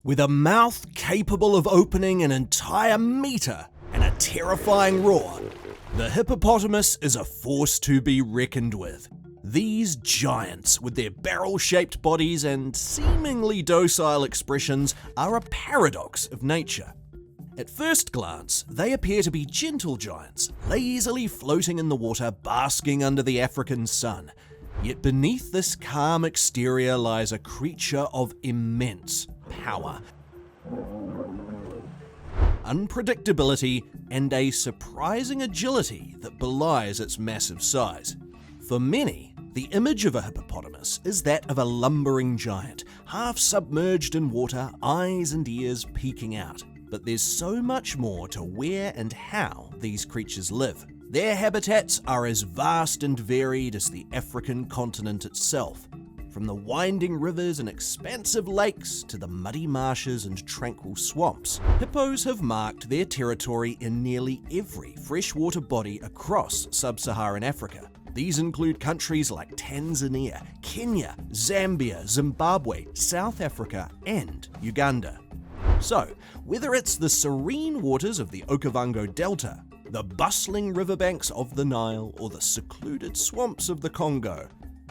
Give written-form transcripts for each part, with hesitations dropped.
With a mouth capable of opening an entire meter and a terrifying roar, the hippopotamus is a force to be reckoned with. These giants, with their barrel-shaped bodies and seemingly docile expressions, are a paradox of nature. At first glance, they appear to be gentle giants, lazily floating in the water, basking under the African sun. Yet beneath this calm exterior lies a creature of immense power, unpredictability, and a surprising agility that belies its massive size. For many, the image of a hippopotamus is that of a lumbering giant, half submerged in water, eyes and ears peeking out. But there's so much more to where and how these creatures live. Their habitats are as vast and varied as the African continent itself. From the winding rivers and expansive lakes to the muddy marshes and tranquil swamps, hippos have marked their territory in nearly every freshwater body across sub-Saharan Africa. These include countries like Tanzania, Kenya, Zambia, Zimbabwe, South Africa, and Uganda. So, whether it's the serene waters of the Okavango Delta, the bustling riverbanks of the Nile, or the secluded swamps of the Congo,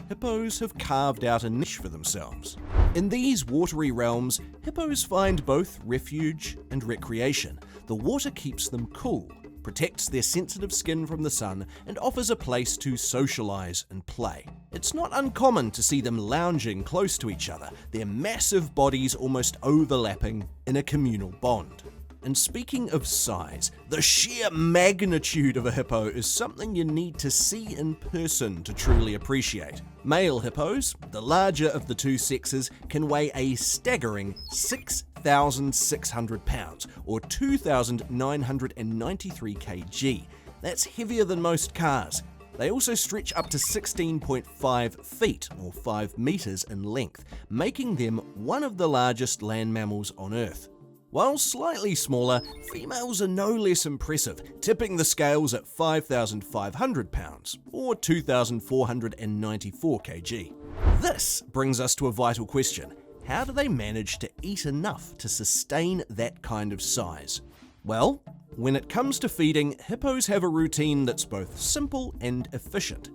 hippos have carved out a niche for themselves. In these watery realms, hippos find both refuge and recreation. The water keeps them cool, protects their sensitive skin from the sun, and offers a place to socialize and play. It's not uncommon to see them lounging close to each other, their massive bodies almost overlapping in a communal bond. And speaking of size, the sheer magnitude of a hippo is something you need to see in person to truly appreciate. Male hippos, the larger of the two sexes, can weigh a staggering 6,600 pounds, or 2,993 kg. That's heavier than most cars. They also stretch up to 16.5 feet, or 5 meters in length, making them one of the largest land mammals on Earth. While slightly smaller, females are no less impressive, tipping the scales at 5,500 pounds, or 2,494 kg. This brings us to a vital question. How do they manage to eat enough to sustain that kind of size? Well, when it comes to feeding, hippos have a routine that's both simple and efficient.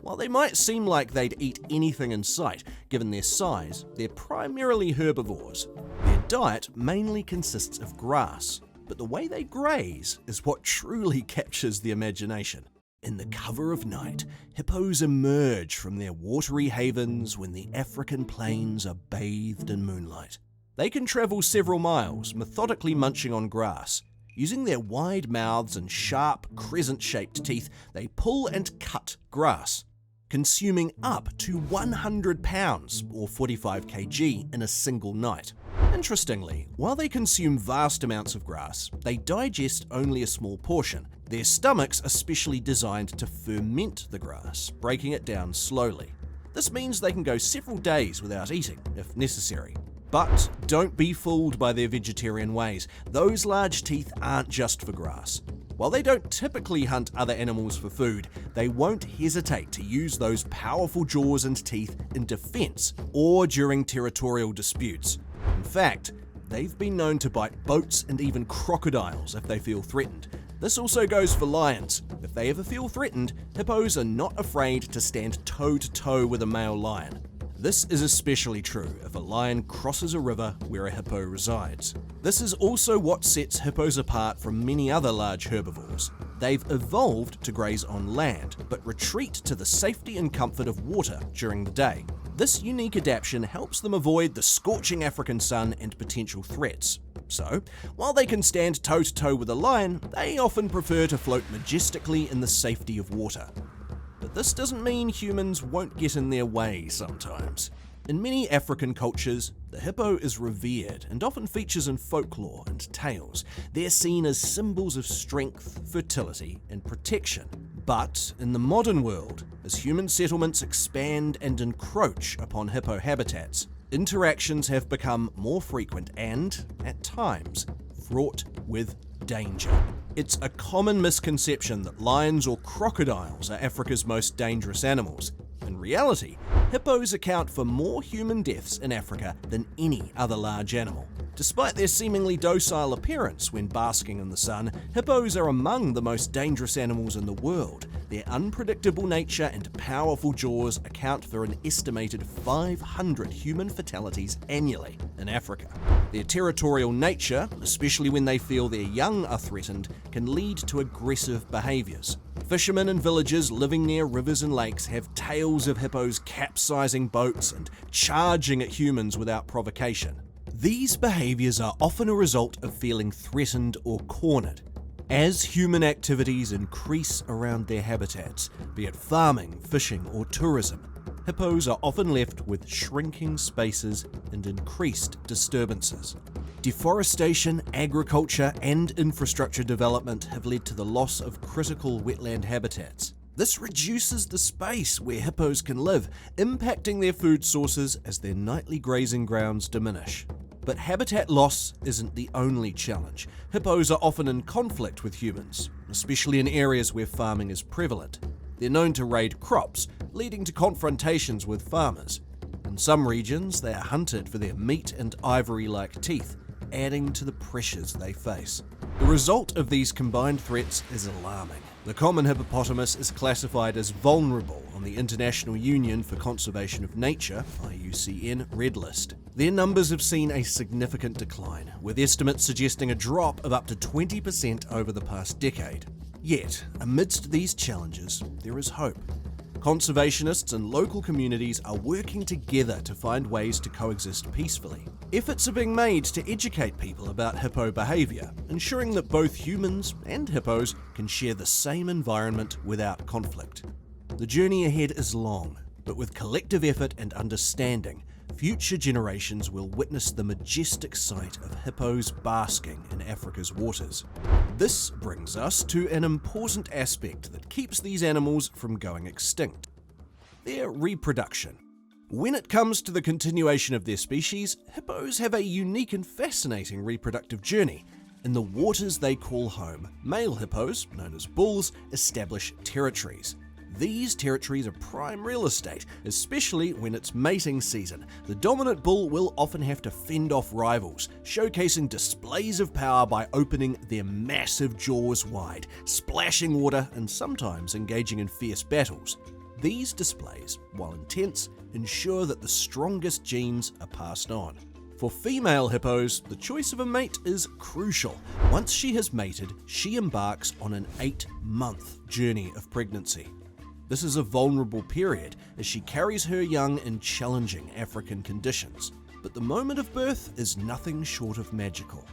While they might seem like they'd eat anything in sight, given their size, they're primarily herbivores. Their diet mainly consists of grass, but the way they graze is what truly captures the imagination. In the cover of night, hippos emerge from their watery havens when the African plains are bathed in moonlight. They can travel several miles, methodically munching on grass. Using their wide mouths and sharp, crescent-shaped teeth, they pull and cut grass, consuming up to 100 pounds, or 45 kg, in a single night. Interestingly, while they consume vast amounts of grass, they digest only a small portion. Their stomachs are specially designed to ferment the grass, breaking it down slowly. This means they can go several days without eating, if necessary. But don't be fooled by their vegetarian ways. Those large teeth aren't just for grass. While they don't typically hunt other animals for food, they won't hesitate to use those powerful jaws and teeth in defense or during territorial disputes. In fact, they've been known to bite boats and even crocodiles if they feel threatened. This also goes for lions. If they ever feel threatened, hippos are not afraid to stand toe-to-toe with a male lion. This is especially true if a lion crosses a river where a hippo resides. This is also what sets hippos apart from many other large herbivores. They've evolved to graze on land, but retreat to the safety and comfort of water during the day. This unique adaptation helps them avoid the scorching African sun and potential threats. So, while they can stand toe-to-toe with a lion, they often prefer to float majestically in the safety of water. But this doesn't mean humans won't get in their way sometimes. In many African cultures, the hippo is revered and often features in folklore and tales. They're seen as symbols of strength, fertility, and protection. But in the modern world, as human settlements expand and encroach upon hippo habitats, interactions have become more frequent and, at times, fraught with danger. It's a common misconception that lions or crocodiles are Africa's most dangerous animals. In reality, hippos account for more human deaths in Africa than any other large animal. Despite their seemingly docile appearance when basking in the sun, hippos are among the most dangerous animals in the world. Their unpredictable nature and powerful jaws account for an estimated 500 human fatalities annually in Africa. Their territorial nature, especially when they feel their young are threatened, can lead to aggressive behaviours. Fishermen and villagers living near rivers and lakes have tales of hippos capsizing boats and charging at humans without provocation. These behaviours are often a result of feeling threatened or cornered. As human activities increase around their habitats, be it farming, fishing, or tourism, hippos are often left with shrinking spaces and increased disturbances. Deforestation, agriculture, and infrastructure development have led to the loss of critical wetland habitats. This reduces the space where hippos can live, impacting their food sources as their nightly grazing grounds diminish. But habitat loss isn't the only challenge. Hippos are often in conflict with humans, especially in areas where farming is prevalent. They're known to raid crops, leading to confrontations with farmers. In some regions, they are hunted for their meat and ivory-like teeth, adding to the pressures they face. The result of these combined threats is alarming. The common hippopotamus is classified as vulnerable on the International Union for Conservation of Nature (IUCN) Red List. Their numbers have seen a significant decline, with estimates suggesting a drop of up to 20% over the past decade. Yet, amidst these challenges, there is hope. Conservationists and local communities are working together to find ways to coexist peacefully. Efforts are being made to educate people about hippo behaviour, ensuring that both humans and hippos can share the same environment without conflict. The journey ahead is long, but with collective effort and understanding, future generations will witness the majestic sight of hippos basking in Africa's waters. This brings us to an important aspect that keeps these animals from going extinct: their reproduction. When it comes to the continuation of their species, hippos have a unique and fascinating reproductive journey. In the waters they call home, male hippos, known as bulls, establish territories. These territories are prime real estate, especially when it's mating season. The dominant bull will often have to fend off rivals, showcasing displays of power by opening their massive jaws wide, splashing water, and sometimes engaging in fierce battles. These displays, while intense, ensure that the strongest genes are passed on. For female hippos, the choice of a mate is crucial. Once she has mated, she embarks on an 8-month journey of pregnancy. This is a vulnerable period as she carries her young in challenging African conditions. But the moment of birth is nothing short of magical.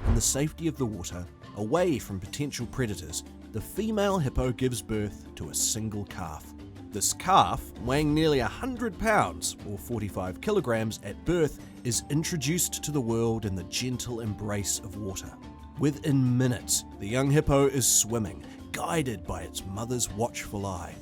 In the safety of the water, away from potential predators, the female hippo gives birth to a single calf. This calf, weighing nearly 100 pounds or 45 kilograms at birth, is introduced to the world in the gentle embrace of water. Within minutes, the young hippo is swimming, guided by its mother's watchful eye.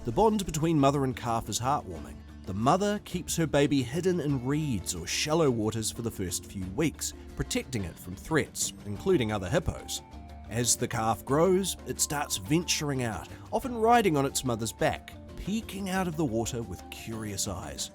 The bond between mother and calf is heartwarming. The mother keeps her baby hidden in reeds or shallow waters for the first few weeks, protecting it from threats, including other hippos. As the calf grows, it starts venturing out, often riding on its mother's back, peeking out of the water with curious eyes.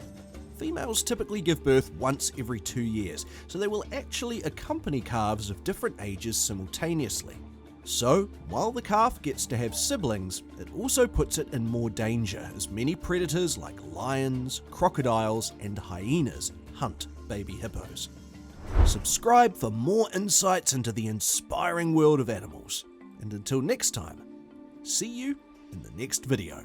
Females typically give birth once every 2 years, so they will actually accompany calves of different ages simultaneously. So, while the calf gets to have siblings, it also puts it in more danger as many predators like lions, crocodiles, and hyenas hunt baby hippos. Subscribe for more insights into the inspiring world of animals. And until next time, see you in the next video.